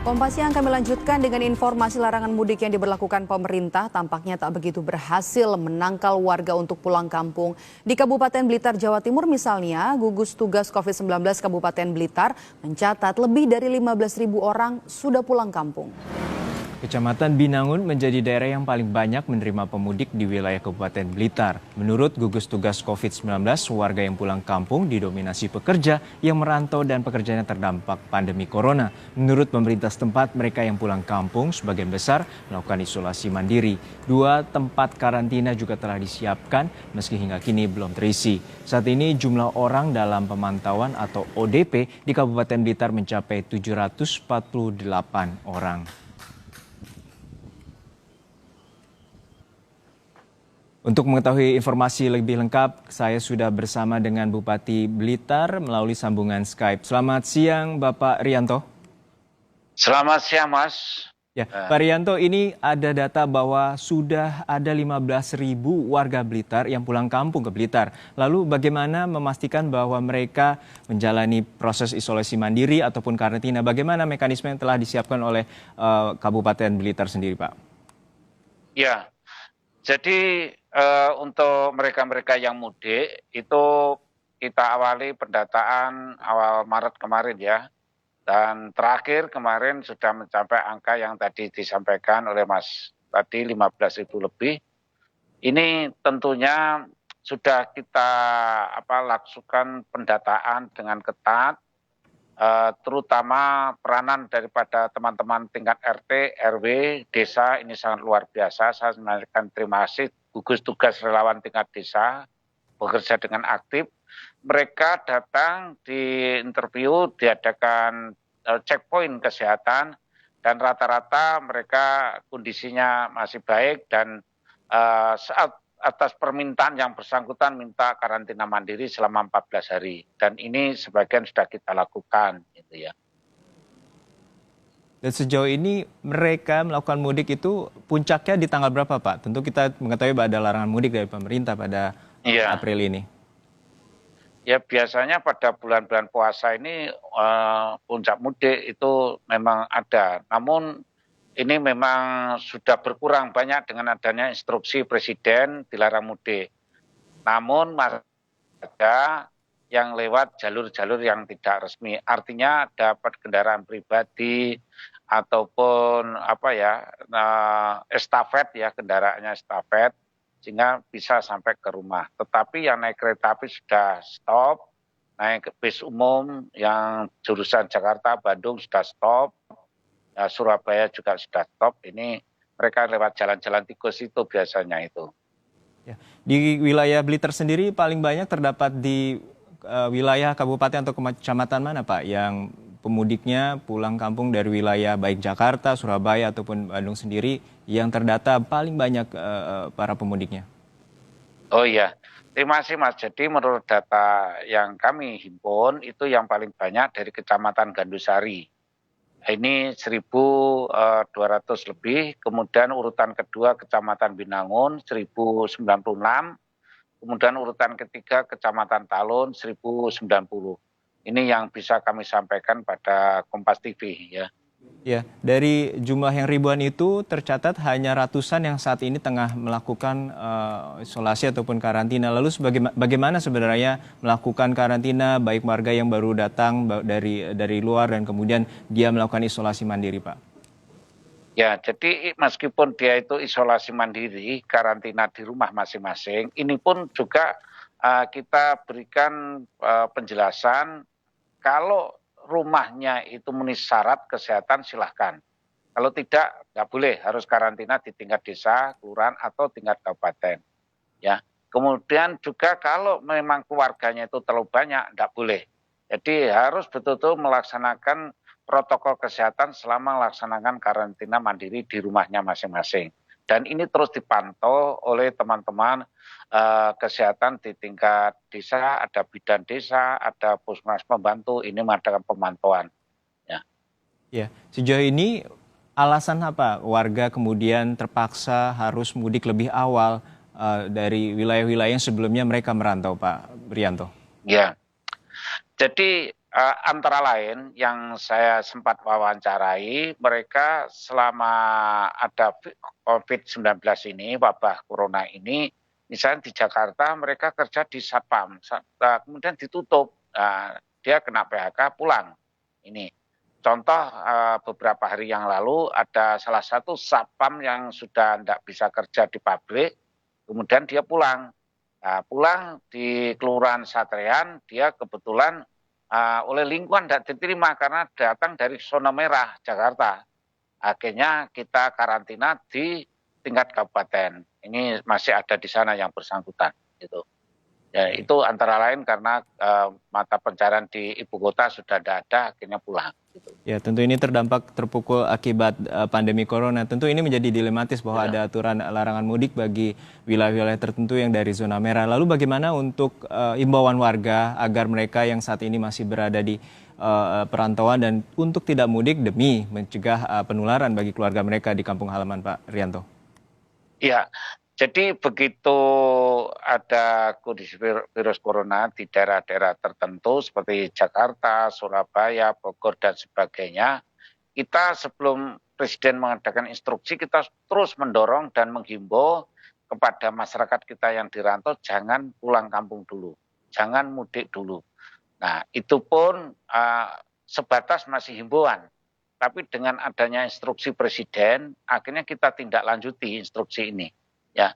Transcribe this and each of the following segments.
Kompas Siang kami lanjutkan dengan informasi larangan mudik yang diberlakukan pemerintah tampaknya tak begitu berhasil menangkal warga untuk pulang kampung. Di Kabupaten Blitar, Jawa Timur misalnya, gugus tugas COVID-19 Kabupaten Blitar mencatat lebih dari 15.000 orang sudah pulang kampung. Kecamatan Binangun menjadi daerah yang paling banyak menerima pemudik di wilayah Kabupaten Blitar. Menurut gugus tugas COVID-19, warga yang pulang kampung didominasi pekerja yang merantau dan pekerjanya terdampak pandemi corona. Menurut pemerintah setempat, mereka yang pulang kampung sebagian besar melakukan isolasi mandiri. 2 tempat karantina juga telah disiapkan meski hingga kini belum terisi. Saat ini jumlah orang dalam pemantauan atau ODP di Kabupaten Blitar mencapai 748 orang. Untuk mengetahui informasi lebih lengkap, saya sudah bersama dengan Bupati Blitar melalui sambungan Skype. Selamat siang, Bapak Rianto. Selamat siang, Mas. Ya, Pak Rianto, ini ada data bahwa sudah ada 15.000 warga Blitar yang pulang kampung ke Blitar. Lalu bagaimana memastikan bahwa mereka menjalani proses isolasi mandiri ataupun karantina? Bagaimana mekanisme yang telah disiapkan oleh Kabupaten Blitar sendiri, Pak? Ya, jadi untuk mereka-mereka yang mudik itu kita awali pendataan awal Maret kemarin ya. Dan terakhir kemarin sudah mencapai angka yang tadi disampaikan oleh Mas tadi 15.000 lebih. Ini tentunya sudah kita lakukan pendataan dengan ketat, terutama peranan daripada teman-teman tingkat RT, RW, desa ini sangat luar biasa. Saya menyampaikan terima kasih gugus tugas relawan tingkat desa bekerja dengan aktif. Mereka datang di interview, diadakan checkpoint kesehatan dan rata-rata mereka kondisinya masih baik dan saat atas permintaan yang bersangkutan minta karantina mandiri selama 14 hari. Dan ini sebagian sudah kita lakukan gitu ya. Dan sejauh ini mereka melakukan mudik itu puncaknya di tanggal berapa, Pak? Tentu kita mengetahui bahwa ada larangan mudik dari pemerintah pada April ini. Ya biasanya pada bulan-bulan puasa ini puncak mudik itu memang ada. Namun ini memang sudah berkurang banyak dengan adanya instruksi Presiden dilarang mudik. Namun masih ada yang lewat jalur-jalur yang tidak resmi. Artinya dapat kendaraan pribadi ataupun estafet ya, kendaraannya estafet sehingga bisa sampai ke rumah. Tetapi yang naik kereta api sudah stop, naik bis umum yang jurusan Jakarta, Bandung sudah stop, ya, Surabaya juga sudah stop. Ini mereka lewat jalan-jalan tikus itu biasanya itu. Ya. Di wilayah Blitar sendiri paling banyak terdapat di wilayah kabupaten atau kecamatan mana, Pak, yang pemudiknya pulang kampung dari wilayah baik Jakarta, Surabaya ataupun Bandung sendiri yang terdata paling banyak para pemudiknya? Oh iya, terima kasih Mas. Jadi menurut data yang kami himpun itu yang paling banyak dari Kecamatan Gandusari. Ini 1.200 lebih, kemudian urutan kedua Kecamatan Binangun 1.096, kemudian urutan ketiga Kecamatan Talun 1.090. Ini yang bisa kami sampaikan pada Kompas TV ya. Ya, dari jumlah yang ribuan itu tercatat hanya ratusan yang saat ini tengah melakukan isolasi ataupun karantina. Lalu bagaimana sebenarnya melakukan karantina baik warga yang baru datang dari luar dan kemudian dia melakukan isolasi mandiri, Pak? Ya, jadi meskipun dia itu isolasi mandiri, karantina di rumah masing-masing, ini pun juga kita berikan penjelasan kalau rumahnya itu memenuhi syarat kesehatan silahkan. Kalau tidak, nggak boleh, harus karantina di tingkat desa, kelurahan, atau tingkat kabupaten. Ya. Kemudian juga kalau memang keluarganya itu terlalu banyak, nggak boleh. Jadi harus betul-betul melaksanakan protokol kesehatan selama melaksanakan karantina mandiri di rumahnya masing-masing. Dan ini terus dipantau oleh teman-teman kesehatan di tingkat desa, ada bidan desa, ada puskesmas pembantu, ini mengadakan pemantauan. Ya, sejauh ini alasan apa warga kemudian terpaksa harus mudik lebih awal dari wilayah-wilayah yang sebelumnya mereka merantau, Pak Rianto? Ya, jadi Antara lain yang saya sempat wawancarai, mereka selama ada COVID-19 ini, wabah corona ini, misalnya di Jakarta mereka kerja di Satpam, kemudian ditutup, dia kena PHK pulang. Ini contoh beberapa hari yang lalu ada salah satu Satpam yang sudah tidak bisa kerja di pabrik, kemudian dia pulang. Pulang di Kelurahan Satrean, dia kebetulan oleh lingkungan tidak diterima karena datang dari zona merah Jakarta. Akhirnya kita karantina di tingkat kabupaten. Ini masih ada di sana yang bersangkutan. Gitu. Ya, itu antara lain karena mata pencarian di ibu kota sudah tidak ada, akhirnya pulang. Gitu. Ya, tentu ini terpukul akibat pandemi corona. Tentu ini menjadi dilematis bahwa ada aturan larangan mudik bagi wilayah-wilayah tertentu yang dari zona merah. Lalu bagaimana untuk imbauan warga agar mereka yang saat ini masih berada di perantauan dan untuk tidak mudik demi mencegah penularan bagi keluarga mereka di kampung halaman, Pak Rianto? Iya, jadi begitu ada kondisi virus corona di daerah-daerah tertentu seperti Jakarta, Surabaya, Bogor, dan sebagainya, kita sebelum Presiden mengadakan instruksi, kita terus mendorong dan menghimbau kepada masyarakat kita yang dirantau, jangan pulang kampung dulu, jangan mudik dulu. Nah, itu pun sebatas masih himbauan. Tapi dengan adanya instruksi Presiden, akhirnya kita tindak lanjuti instruksi ini. Ya,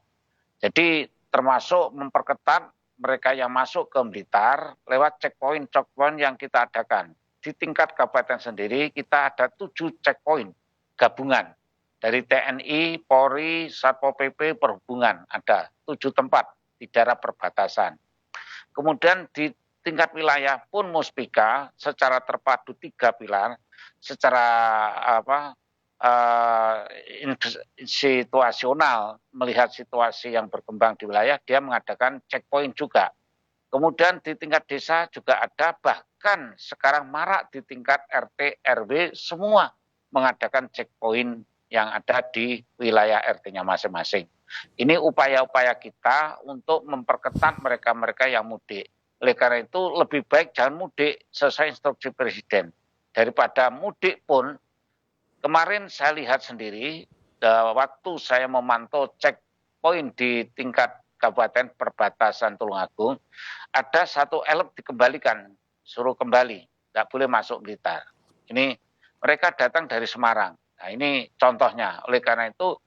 jadi termasuk memperketat mereka yang masuk ke Blitar lewat checkpoint yang kita adakan. Di tingkat kabupaten sendiri kita ada 7 checkpoint gabungan dari TNI, Polri, Satpol PP, Perhubungan, ada 7 tempat di daerah perbatasan. Kemudian di tingkat wilayah pun Muspika secara terpadu 3 pilar, secara situasional, melihat situasi yang berkembang di wilayah, dia mengadakan checkpoint juga. Kemudian di tingkat desa juga ada, bahkan sekarang marak di tingkat RT, RW, semua mengadakan checkpoint yang ada di wilayah RT-nya masing-masing. Ini upaya-upaya kita untuk memperketat mereka-mereka yang mudik. Oleh karena itu lebih baik jangan mudik sesuai instruksi Presiden. Daripada mudik pun, kemarin saya lihat sendiri, waktu saya memantau checkpoint di tingkat kabupaten perbatasan Tulungagung, ada 1 elep dikembalikan, suruh kembali, tidak boleh masuk Blitar. Ini mereka datang dari Semarang. Nah, ini contohnya. Oleh karena itu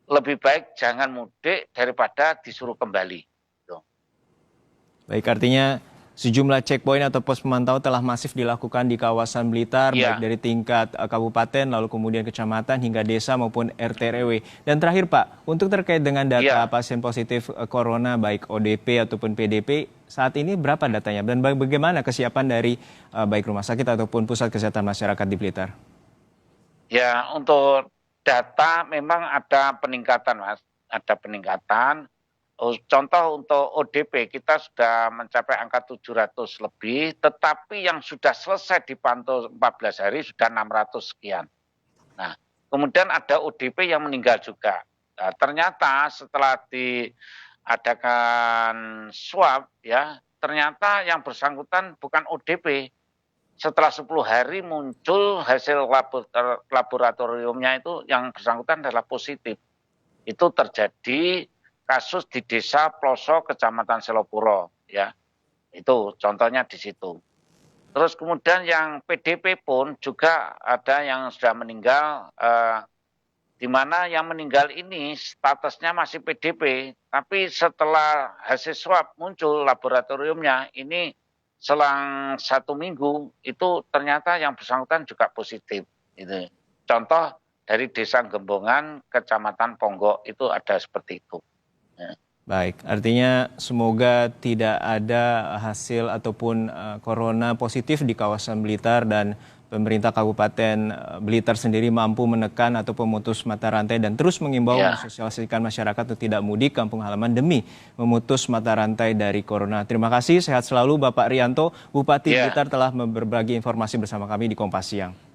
lebih baik jangan mudik daripada disuruh kembali. Baik, artinya sejumlah checkpoint atau pos pemantau telah masif dilakukan di kawasan Blitar, baik dari tingkat kabupaten, lalu kemudian kecamatan, hingga desa maupun RT RW. Dan terakhir Pak, untuk terkait dengan data pasien positif corona, baik ODP ataupun PDP, saat ini berapa datanya? Dan bagaimana kesiapan dari baik rumah sakit ataupun pusat kesehatan masyarakat di Blitar? Ya, untuk data memang ada peningkatan, Mas. Ada peningkatan. Contoh untuk ODP kita sudah mencapai angka 700 lebih, tetapi yang sudah selesai dipantau 14 hari sudah 600 sekian. Nah, kemudian ada ODP yang meninggal juga. Nah, ternyata setelah diadakan swab, ya, ternyata yang bersangkutan bukan ODP. Setelah 10 hari muncul hasil laboratoriumnya itu yang bersangkutan adalah positif. Itu terjadi kasus di desa Ploso, Kecamatan Selopuro, ya. Itu contohnya di situ. Terus kemudian yang PDP pun juga ada yang sudah meninggal, di mana yang meninggal ini statusnya masih PDP, tapi setelah hasil swab muncul laboratoriumnya, ini selang 1 minggu itu ternyata yang bersangkutan juga positif. Itu contoh dari desa Gembongan, Kecamatan Ponggok, itu ada seperti itu. Baik, artinya semoga tidak ada hasil ataupun corona positif di kawasan Blitar dan pemerintah Kabupaten Blitar sendiri mampu menekan atau memutus mata rantai dan terus mengimbau mensosialisasikan masyarakat untuk tidak mudik kampung halaman demi memutus mata rantai dari corona. Terima kasih, sehat selalu Bapak Rianto, Bupati Blitar telah berbagi informasi bersama kami di Kompas Siang.